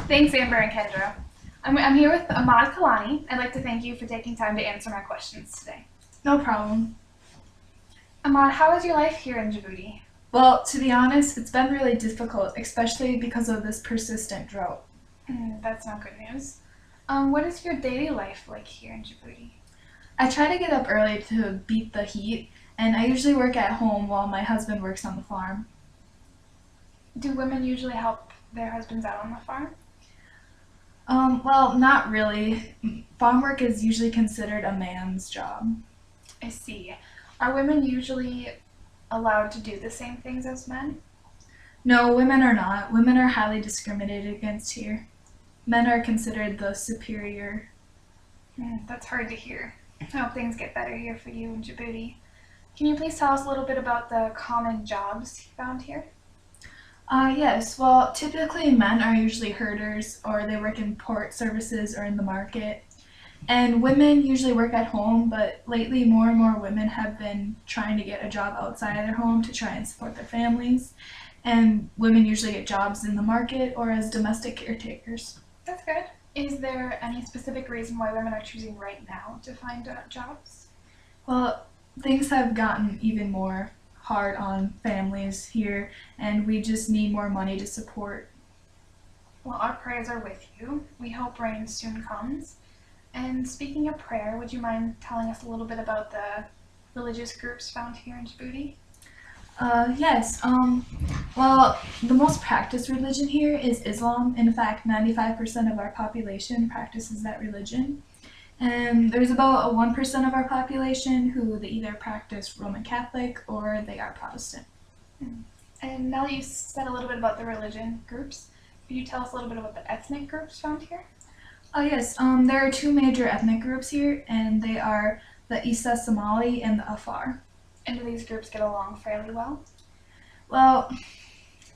Thanks, Amber and Kendra. I'm here with Ahmad Kalani. I'd like to thank you for taking time to answer my questions today. No problem. Ahmad, how is your life here in Djibouti? Well, to be honest, it's been really difficult, especially because of this persistent drought. That's not good news. What is your daily life like here in Djibouti? I try to get up early to beat the heat, and I usually work at home while my husband works on the farm. Do women usually help their husbands out on the farm? Well, not really. Farm work is usually considered a man's job. I see. Are women usually allowed to do the same things as men? No, women are not. Women are highly discriminated against here. Men are considered the superior. That's hard to hear. I hope things get better here for you in Djibouti. Can you please tell us a little bit about the common jobs found here? Yes, well, typically men are usually herders or they work in port services or in the market. And women usually work at home, but lately more and more women have been trying to get a job outside of their home to try and support their families. And women usually get jobs in the market or as domestic caretakers. That's good. Is there any specific reason why women are choosing right now to find jobs? Well, things have gotten even more hard on families here, and we just need more money to support. Well, our prayers are with you. We hope rain soon comes. And speaking of prayer, would you mind telling us a little bit about the religious groups found here in Djibouti? Yes. Well, the most practiced religion here is Islam. In fact, 95% of our population practices that religion. And there's about 1% of our population who they either practice Roman Catholic or they are Protestant. And now that you've said a little bit about the religion groups, could you tell us a little bit about the ethnic groups found here? Yes, there are two major ethnic groups here, and they are the Isa Somali and the Afar. And do these groups get along fairly well? Well,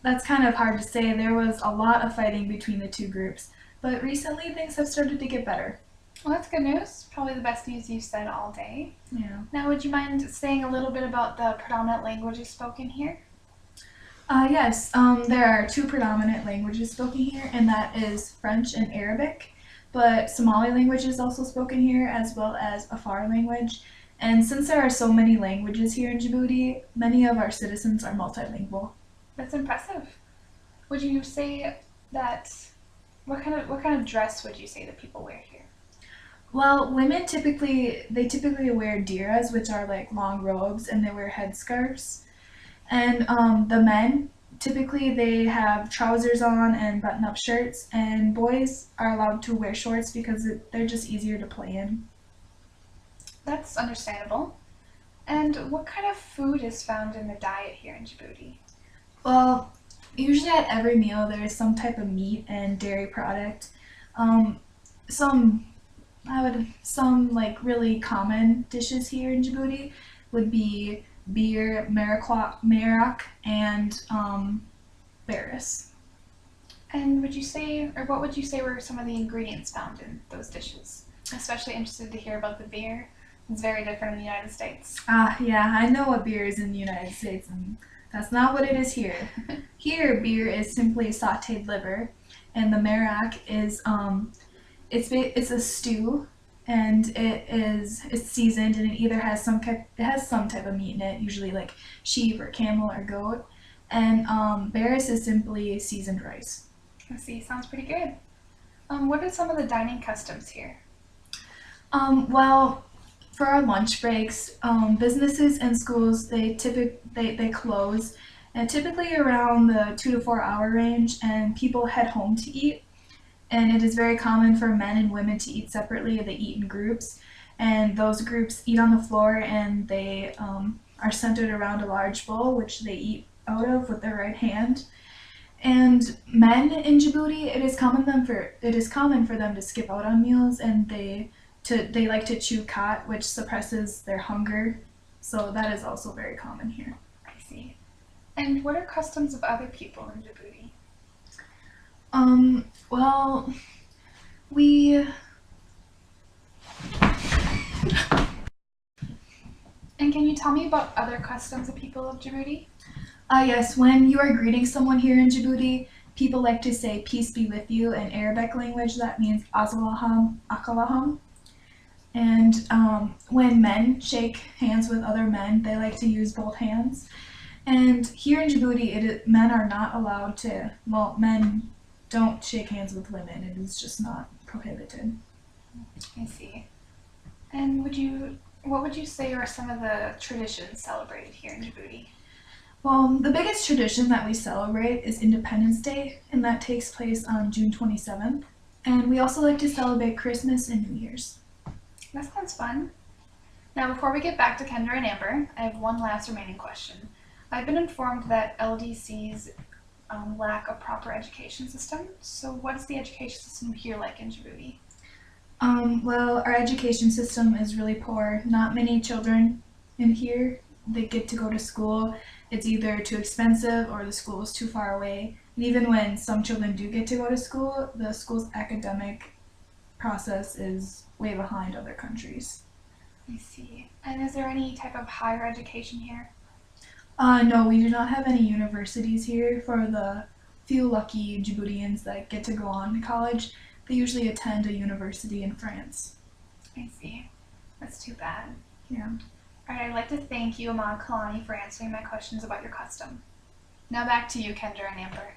that's kind of hard to say. There was a lot of fighting between the two groups, but recently things have started to get better. Well, that's good news. Probably the best news you've said all day. Yeah. Now, would you mind saying a little bit about the predominant languages spoken here? Yes, there are two predominant languages spoken here, and that is French and Arabic. But Somali language is also spoken here, as well as Afar language. And since there are so many languages here in Djibouti, many of our citizens are multilingual. That's impressive. Would you say that what kind of dress would you say that people wear here? Well, women typically wear diras, which are like long robes, and they wear headscarves. And the men typically they have trousers on and button-up shirts, and boys are allowed to wear shorts because they're just easier to play in. That's understandable. And what kind of food is found in the diet here in Djibouti? Well, usually at every meal there is some type of meat and dairy product. Some like really common dishes here in Djibouti would be beer, merak, and beris. And what would you say were some of the ingredients found in those dishes? I'm especially interested to hear about the beer. It's very different in the United States. Yeah, I know what beer is in the United States, and that's not what it is here. Here, beer is simply sautéed liver, and the merak is it's a stew, and it's seasoned, and it either has some type of meat in it, usually like sheep or camel or goat, and beris is simply seasoned rice. I see. Sounds pretty good. What are some of the dining customs here? Well, for our lunch breaks, businesses and schools they close, and typically around the 2 to 4 hour range, and people head home to eat. And it is very common for men and women to eat separately. They eat in groups, and those groups eat on the floor, and they are centered around a large bowl, which they eat out of with their right hand. And men in Djibouti, it is common for them to skip out on meals, and they like to chew khat, which suppresses their hunger. So that is also very common here. I see. And what are customs of other people in Djibouti? Well, we... And can you tell me about other customs of people of Djibouti? Yes, when you are greeting someone here in Djibouti, people like to say peace be with you. In Arabic language, that means azalaham akalaham. And when men shake hands with other men, they like to use both hands. And here in Djibouti, men are not allowed to, well, men don't shake hands with women. It is just not prohibited. I see. And what would you say are some of the traditions celebrated here in Djibouti? Well, the biggest tradition that we celebrate is Independence Day, and that takes place on June 27th. And we also like to celebrate Christmas and New Year's. That sounds fun. Now, before we get back to Kendra and Amber, I have one last remaining question. I've been informed that LDCs lack a proper education system. So what is the education system here like in Djibouti? Well, our education system is really poor. Not many children in here, they get to go to school. It's either too expensive or the school is too far away. And even when some children do get to go to school, the school's academic process is way behind other countries. I see. And is there any type of higher education here? No, we do not have any universities here. For the few lucky Djiboutians that get to go on to college, they usually attend a university in France. I see. That's too bad. Yeah. All right, I'd like to thank you, Ahmad Kalani, for answering my questions about your custom. Now back to you, Kendra and Amber.